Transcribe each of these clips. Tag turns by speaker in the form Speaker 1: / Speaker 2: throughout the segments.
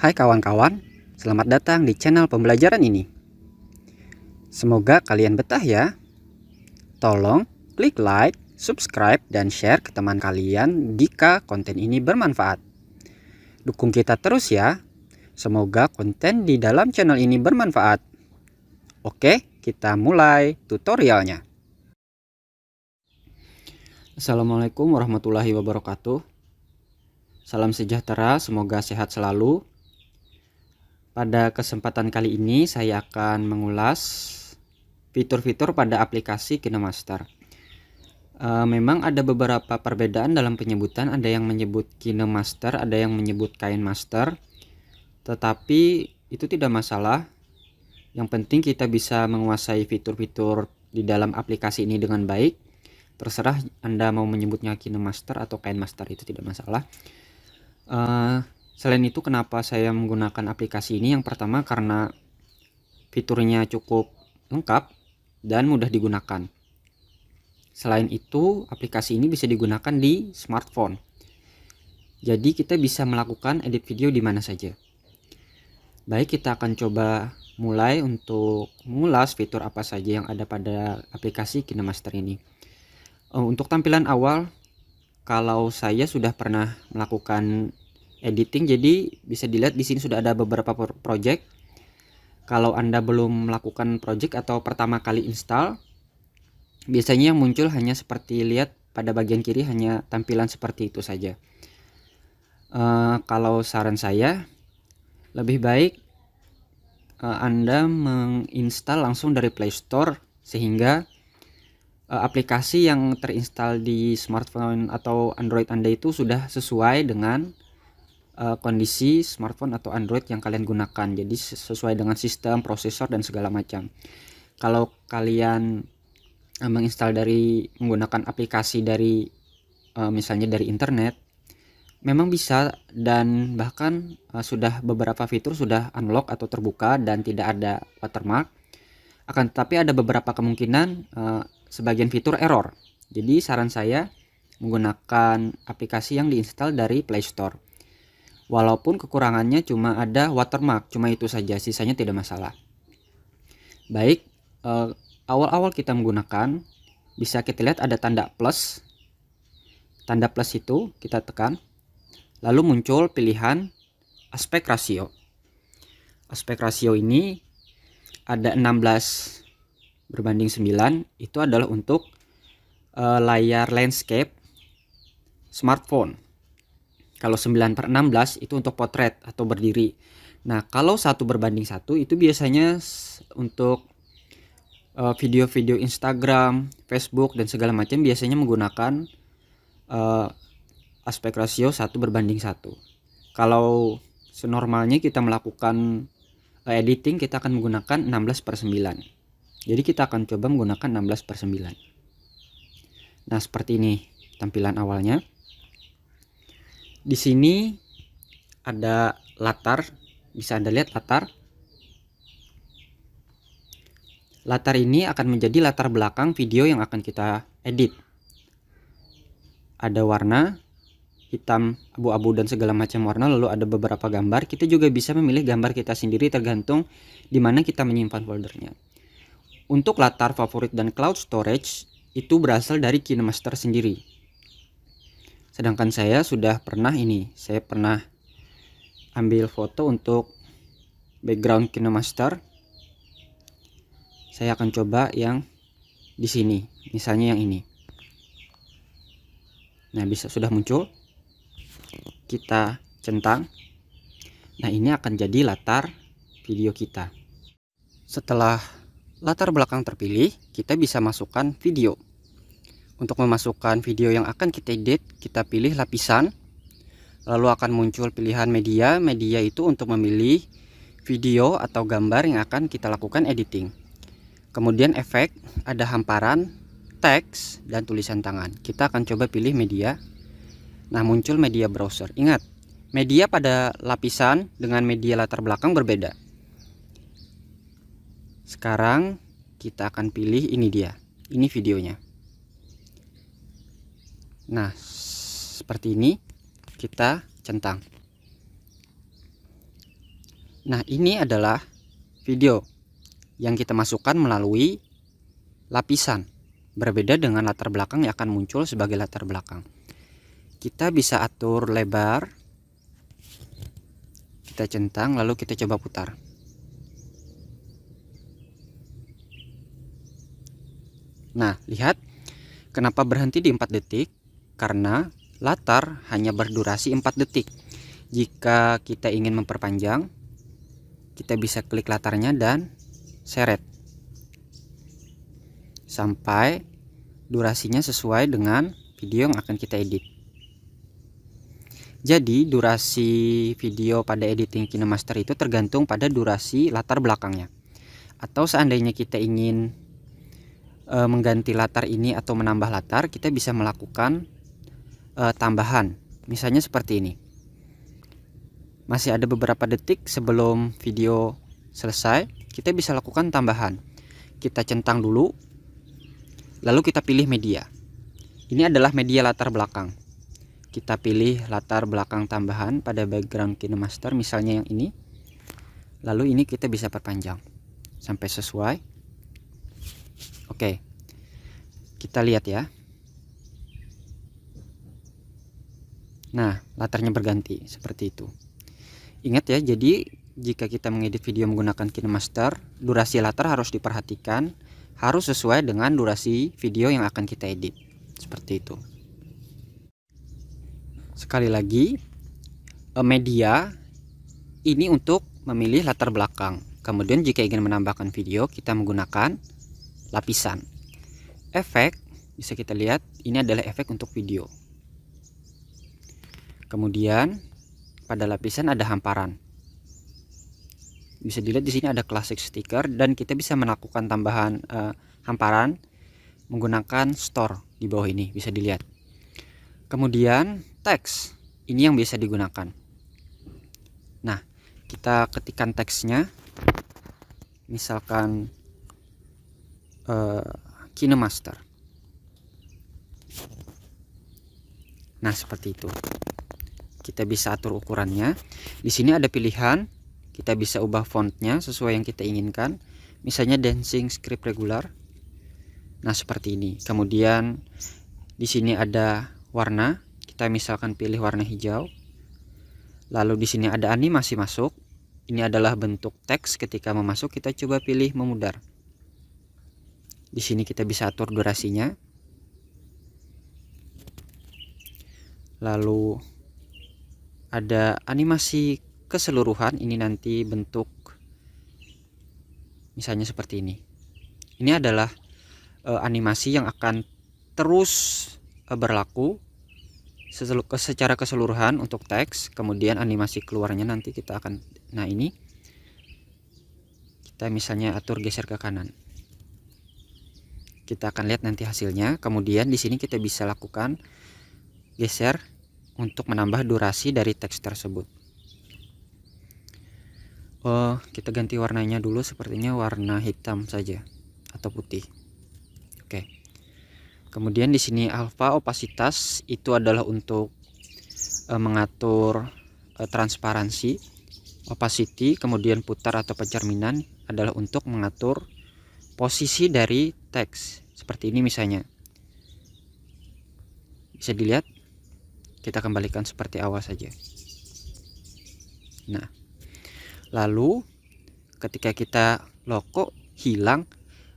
Speaker 1: Hai kawan-kawan, selamat datang di channel pembelajaran ini. Semoga kalian betah ya. Tolong klik like, subscribe, dan share ke teman kalian jika konten ini bermanfaat. Dukung kita terus ya. Semoga konten di dalam channel ini bermanfaat. Oke, kita mulai tutorialnya. Assalamualaikum warahmatullahi wabarakatuh. Salam sejahtera, semoga sehat selalu. Pada kesempatan kali ini saya akan mengulas fitur-fitur pada aplikasi KineMaster. Memang ada beberapa perbedaan dalam penyebutan, ada yang menyebut KineMaster, ada yang menyebut KineMaster. Tetapi itu tidak masalah. Yang penting kita bisa menguasai fitur-fitur di dalam aplikasi ini dengan baik. Terserah Anda mau menyebutnya KineMaster atau KineMaster, itu tidak masalah. Selain itu, kenapa saya menggunakan aplikasi ini? Yang pertama karena fiturnya cukup lengkap dan mudah digunakan. Selain itu, aplikasi ini bisa digunakan di smartphone. Jadi kita bisa melakukan edit video di mana saja. Baik, kita akan coba mulai untuk mengulas fitur apa saja yang ada pada aplikasi KineMaster ini. Untuk tampilan awal, kalau saya sudah pernah melakukan editing, jadi bisa dilihat di sini sudah ada beberapa project. Kalau Anda belum melakukan project atau pertama kali install, biasanya yang muncul hanya seperti lihat pada bagian kiri, hanya tampilan seperti itu saja. Kalau saran saya, lebih baik Anda menginstal langsung dari Play Store, sehingga aplikasi yang terinstall di smartphone atau Android Anda itu sudah sesuai dengan kondisi smartphone atau Android yang kalian gunakan. Jadi sesuai dengan sistem, prosesor, dan segala macam. Kalau kalian menginstal menggunakan aplikasi dari misalnya dari internet, memang bisa, dan bahkan sudah beberapa fitur sudah unlock atau terbuka dan tidak ada watermark. Akan tetapi ada beberapa kemungkinan sebagian fitur error. Jadi saran saya menggunakan aplikasi yang diinstal dari Play Store. Walaupun kekurangannya cuma ada watermark, cuma itu saja, sisanya tidak masalah. Baik, awal-awal kita menggunakan, bisa kita lihat ada tanda plus. Tanda plus itu kita tekan, lalu muncul pilihan aspek rasio. Aspek rasio ini ada 16:9, itu adalah untuk layar landscape smartphone. Kalau 9/16 itu untuk potret atau berdiri. Nah, kalau 1:1 itu biasanya untuk video-video Instagram, Facebook, dan segala macam, biasanya menggunakan aspek rasio 1:1. Kalau senormalnya kita melakukan editing, kita akan menggunakan 16/9. Jadi kita akan coba menggunakan 16/9. Nah, seperti ini tampilan awalnya. Di sini ada latar, bisa Anda lihat latar. Latar ini akan menjadi latar belakang video yang akan kita edit. Ada warna, hitam, abu-abu, dan segala macam warna, lalu ada beberapa gambar. Kita juga bisa memilih gambar kita sendiri tergantung di mana kita menyimpan foldernya. Untuk latar favorit dan cloud storage itu berasal dari KineMaster sendiri. Sedangkan saya sudah pernah saya pernah ambil foto untuk background KineMaster. Saya akan coba yang di sini, misalnya yang ini. Nah, sudah muncul. Kita centang. Nah, ini akan jadi latar video kita. Setelah latar belakang terpilih, kita bisa masukkan video. Untuk memasukkan video yang akan kita edit, kita pilih lapisan, lalu akan muncul pilihan media. Media itu untuk memilih video atau gambar yang akan kita lakukan editing. Kemudian efek, ada hamparan, teks, dan tulisan tangan. Kita akan coba pilih media. Nah, muncul media browser. Ingat, media pada lapisan dengan media latar belakang berbeda. Sekarang kita akan pilih ini dia. Ini videonya. Nah, seperti ini kita centang. Nah, ini adalah video yang kita masukkan melalui lapisan, berbeda dengan latar belakang yang akan muncul sebagai latar belakang. Kita bisa atur lebar, kita centang, lalu kita coba putar. Nah, lihat kenapa berhenti di 4 detik? Karena latar hanya berdurasi 4 detik. Jika kita ingin memperpanjang, kita bisa klik latarnya dan seret sampai durasinya sesuai dengan video yang akan kita edit. Jadi durasi video pada editing KineMaster itu tergantung pada durasi latar belakangnya. Atau seandainya kita ingin mengganti latar ini atau menambah latar, kita bisa melakukan tambahan. Misalnya seperti ini. Masih ada beberapa detik sebelum video selesai, kita bisa lakukan tambahan. Kita centang dulu, lalu kita pilih media. Ini adalah media latar belakang. Kita pilih latar belakang tambahan pada background KineMaster, misalnya yang ini. Lalu ini kita bisa perpanjang sampai sesuai. Oke, kita lihat ya. Nah, latarnya berganti seperti itu. Ingat ya, jadi jika kita mengedit video menggunakan KineMaster, durasi latar harus diperhatikan, harus sesuai dengan durasi video yang akan kita edit. Seperti itu. Sekali lagi, media ini untuk memilih latar belakang. Kemudian jika ingin menambahkan video, kita menggunakan lapisan. Efek, bisa kita lihat, ini adalah efek untuk video. Kemudian pada lapisan ada hamparan. Bisa dilihat di sini ada classic sticker dan kita bisa melakukan tambahan hamparan menggunakan store di bawah ini, bisa dilihat. Kemudian teks, ini yang bisa digunakan. Nah, kita ketikkan teksnya, misalkan KineMaster. Nah, seperti itu. Kita bisa atur ukurannya. Di sini ada pilihan, kita bisa ubah fontnya sesuai yang kita inginkan. Misalnya dancing script regular. Nah, seperti ini. Kemudian di sini ada warna, kita misalkan pilih warna hijau. Lalu di sini ada animasi masuk. Ini adalah bentuk teks ketika memasuk, kita coba pilih memudar. Di sini kita bisa atur durasinya. Lalu ada animasi keseluruhan, ini nanti bentuk misalnya seperti ini. Ini adalah animasi yang akan terus berlaku secara keseluruhan untuk teks. Kemudian animasi keluarnya nanti kita akan, nah ini kita misalnya atur geser ke kanan. Kita akan lihat nanti hasilnya. Kemudian di sini kita bisa lakukan geser untuk menambah durasi dari teks tersebut. Kita ganti warnanya dulu, sepertinya warna hitam saja atau putih. Oke. Kemudian di sini alpha opasitas itu adalah untuk mengatur transparansi, opacity, kemudian putar atau pencerminan adalah untuk mengatur posisi dari teks. Seperti ini misalnya. Bisa dilihat, kita kembalikan seperti awal saja. Nah, lalu ketika kita kok hilang,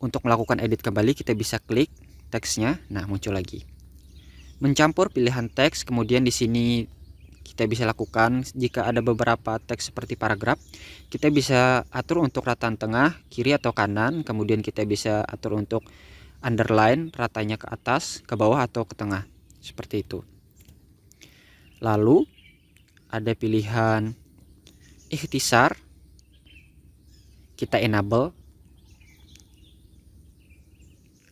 Speaker 1: untuk melakukan edit kembali kita bisa klik teksnya. Nah, muncul lagi. Mencampur pilihan teks, kemudian di sini kita bisa lakukan jika ada beberapa teks seperti paragraf, kita bisa atur untuk rataan tengah, kiri atau kanan, kemudian kita bisa atur untuk underline, ratanya ke atas, ke bawah atau ke tengah. Seperti itu. Lalu ada pilihan ikhtisar, kita enable.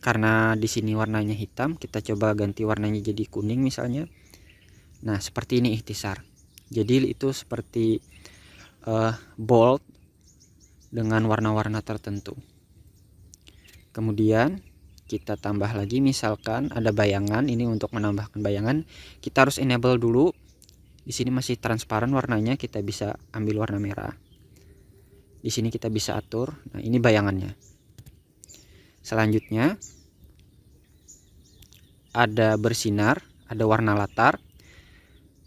Speaker 1: Karena di sini warnanya hitam, kita coba ganti warnanya jadi kuning misalnya. Nah, seperti ini ikhtisar. Jadi itu seperti bold dengan warna-warna tertentu. Kemudian kita tambah lagi, misalkan ada bayangan, ini untuk menambahkan bayangan kita harus enable dulu. Di sini masih transparan warnanya, kita bisa ambil warna merah. Di sini kita bisa atur. Nah, ini bayangannya. Selanjutnya ada bersinar, ada warna latar.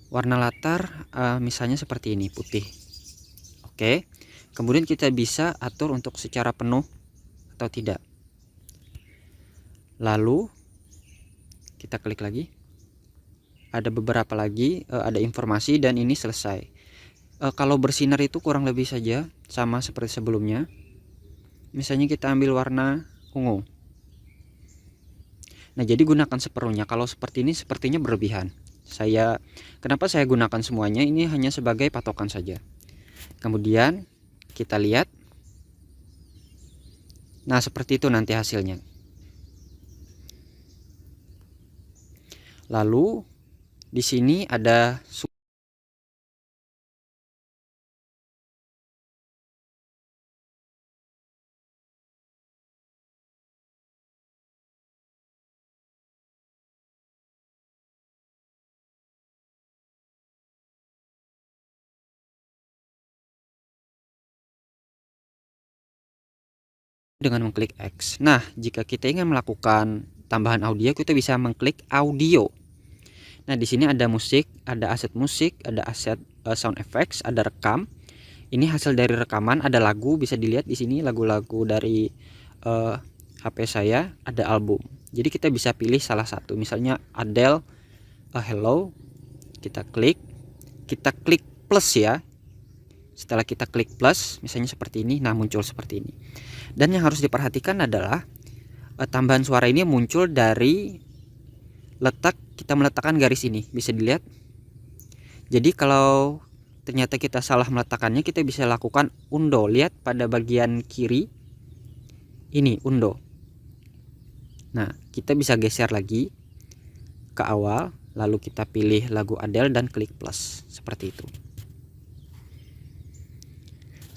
Speaker 1: Warna latar misalnya seperti ini, putih. Oke. Kemudian kita bisa atur untuk secara penuh atau tidak. Lalu kita klik lagi. Ada beberapa lagi, ada informasi, dan ini selesai. Kalau bersinar itu kurang lebih saja sama seperti sebelumnya. Misalnya kita ambil warna ungu. Nah, jadi gunakan seperlunya. Kalau seperti ini sepertinya berlebihan. Kenapa saya gunakan semuanya? Ini hanya sebagai patokan saja. Kemudian kita lihat. Nah, seperti itu nanti hasilnya. Lalu di sini ada dengan mengklik X. Nah, jika kita ingin melakukan tambahan audio, kita bisa mengklik audio. Nah, di sini ada musik, ada aset musik, ada aset sound effects, ada rekam. Ini hasil dari rekaman, ada lagu, bisa dilihat di sini lagu-lagu dari HP saya, ada album. Jadi kita bisa pilih salah satu, misalnya Adele, Hello. Kita klik plus ya. Setelah kita klik plus, misalnya seperti ini, nah muncul seperti ini. Dan yang harus diperhatikan adalah tambahan suara ini muncul dari kita meletakkan garis ini, bisa dilihat. Jadi kalau ternyata kita salah meletakkannya, kita bisa lakukan undo. Lihat pada bagian kiri ini, undo. Nah, kita bisa geser lagi ke awal, lalu kita pilih lagu Adele dan klik plus, seperti itu.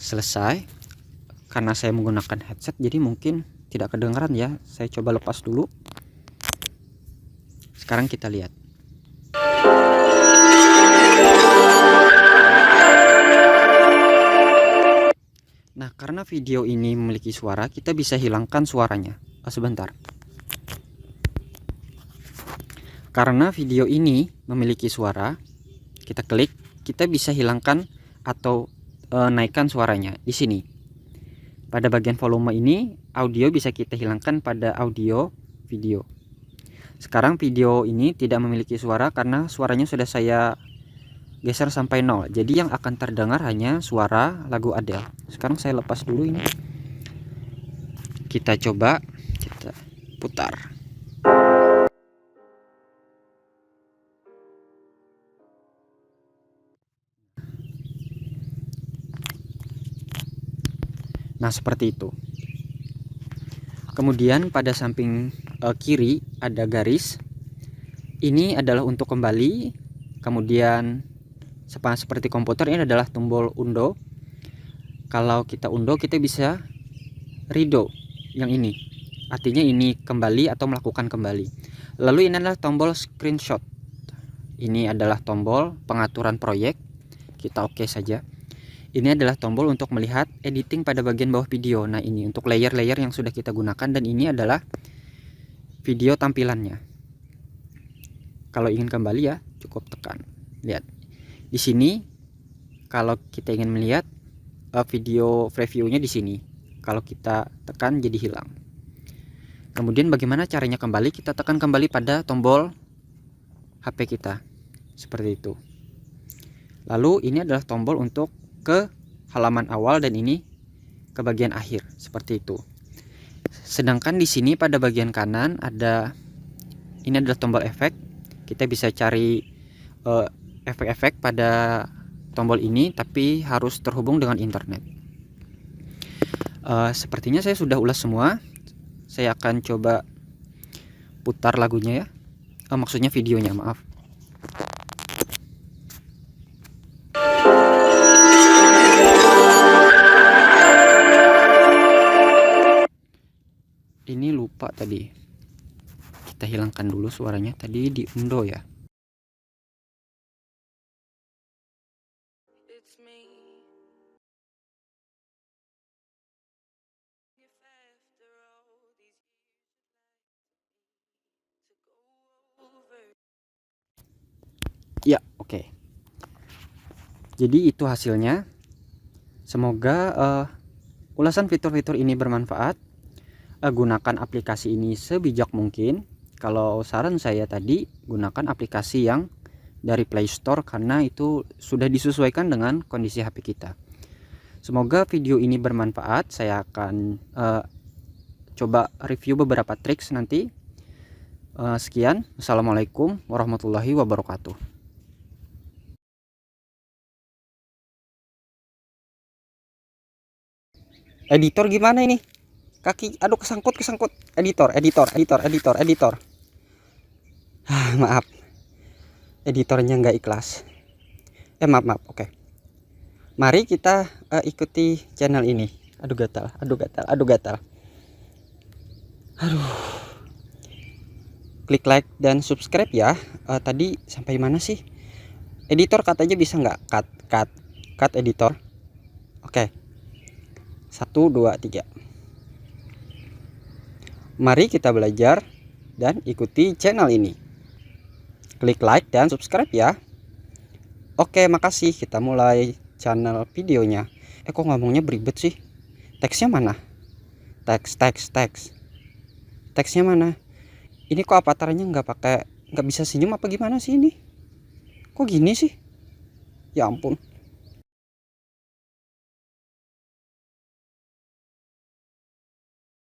Speaker 1: Selesai. Karena saya menggunakan headset, jadi mungkin tidak kedengaran ya. Saya coba lepas dulu. Sekarang kita lihat. Nah, karena video ini memiliki suara, kita bisa hilangkan suaranya. Sebentar. Karena video ini memiliki suara, kita klik, kita bisa hilangkan atau naikkan suaranya di sini. Pada bagian volume ini, audio bisa kita hilangkan pada audio video. Sekarang video ini tidak memiliki suara karena suaranya sudah saya geser sampai 0. Jadi yang akan terdengar hanya suara lagu Adele. Sekarang saya lepas dulu ini. Kita coba, kita putar. Nah, seperti itu. Kemudian pada samping kiri ada garis. Ini adalah untuk kembali. Kemudian seperti komputer, ini adalah tombol undo. Kalau kita undo, kita bisa redo yang ini. Artinya ini kembali atau melakukan kembali. Lalu ini adalah tombol screenshot. Ini adalah tombol pengaturan proyek. Kita oke saja. Ini adalah tombol untuk melihat editing pada bagian bawah video. Nah, ini untuk layer-layer yang sudah kita gunakan, dan ini adalah video tampilannya. Kalau ingin kembali ya, cukup tekan. Lihat. Di sini kalau kita ingin melihat video previewnya di sini. Kalau kita tekan jadi hilang. Kemudian bagaimana caranya kembali? Kita tekan kembali pada tombol HP kita. Seperti itu. Lalu ini adalah tombol untuk ke halaman awal, dan ini ke bagian akhir, seperti itu. Sedangkan di sini pada bagian kanan ini adalah tombol efek. Kita bisa cari efek-efek pada tombol ini, tapi harus terhubung dengan internet. Sepertinya saya sudah ulas semua. Saya akan coba putar lagunya ya. Maksudnya videonya, maaf. Ini lupa tadi. Kita hilangkan dulu suaranya. Tadi di undo ya. Oke, jadi itu hasilnya. Semoga ulasan fitur-fitur ini bermanfaat. Gunakan aplikasi ini sebijak mungkin. Kalau saran saya tadi, gunakan aplikasi yang dari Play Store karena itu sudah disesuaikan dengan kondisi HP kita. Semoga video ini bermanfaat. Saya akan coba review beberapa triks nanti. Sekian. Assalamualaikum warahmatullahi wabarakatuh. Editor gimana ini? Kaki, aduh, kesangkut. Editor. Maaf, editornya nggak ikhlas. Maaf. Oke. Mari kita ikuti channel ini. Aduh gatal. Klik like dan subscribe ya. Tadi sampai mana sih? Editor katanya bisa nggak? Cut editor. Oke. 1, 2, 3. Mari kita belajar dan ikuti channel ini. Klik like dan subscribe ya. Oke, makasih. Kita mulai channel videonya. Kok ngomongnya beribet sih? Teksnya mana? Teks. Teksnya mana? Ini kok avatarnya nggak bisa senyum apa gimana sih ini? Kok gini sih? Ya ampun.